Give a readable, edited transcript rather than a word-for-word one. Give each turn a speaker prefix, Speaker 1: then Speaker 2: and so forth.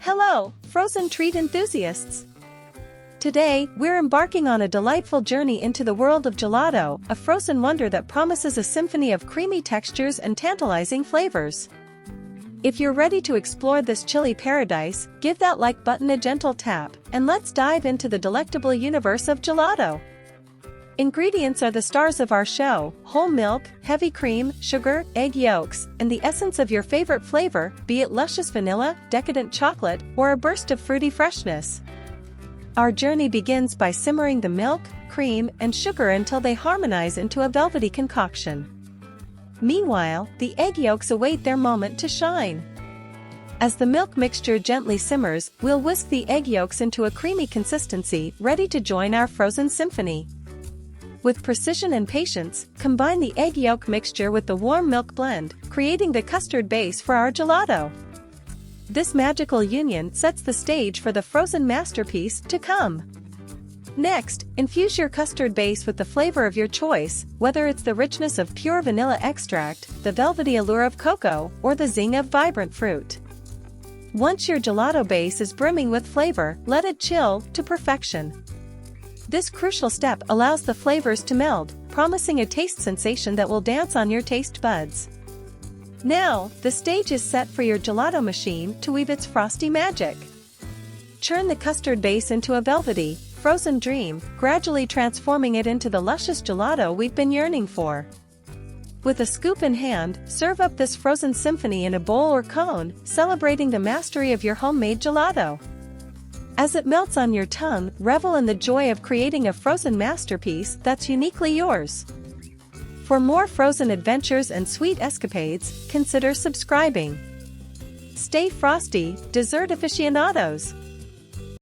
Speaker 1: Hello, frozen treat enthusiasts! Today, we're embarking on a delightful journey into the world of gelato, a frozen wonder that promises a symphony of creamy textures and tantalizing flavors. If you're ready to explore this chilly paradise, give that like button a gentle tap, and let's dive into the delectable universe of gelato. Ingredients are the stars of our show: whole milk, heavy cream, sugar, egg yolks, and the essence of your favorite flavor, be it luscious vanilla, decadent chocolate, or a burst of fruity freshness. Our journey begins by simmering the milk, cream, and sugar until they harmonize into a velvety concoction. Meanwhile, the egg yolks await their moment to shine. As the milk mixture gently simmers, we'll whisk the egg yolks into a creamy consistency, ready to join our frozen symphony. With precision and patience, combine the egg yolk mixture with the warm milk blend, creating the custard base for our gelato. This magical union sets the stage for the frozen masterpiece to come. Next, infuse your custard base with the flavor of your choice, whether it's the richness of pure vanilla extract, the velvety allure of cocoa, or the zing of vibrant fruit. Once your gelato base is brimming with flavor, let it chill to perfection. This crucial step allows the flavors to meld, promising a taste sensation that will dance on your taste buds. Now, the stage is set for your gelato machine to weave its frosty magic. Churn the custard base into a velvety, frozen dream, gradually transforming it into the luscious gelato we've been yearning for. With a scoop in hand, serve up this frozen symphony in a bowl or cone, celebrating the mastery of your homemade gelato. As it melts on your tongue, revel in the joy of creating a frozen masterpiece that's uniquely yours. For more frozen adventures and sweet escapades, consider subscribing. Stay frosty, dessert aficionados!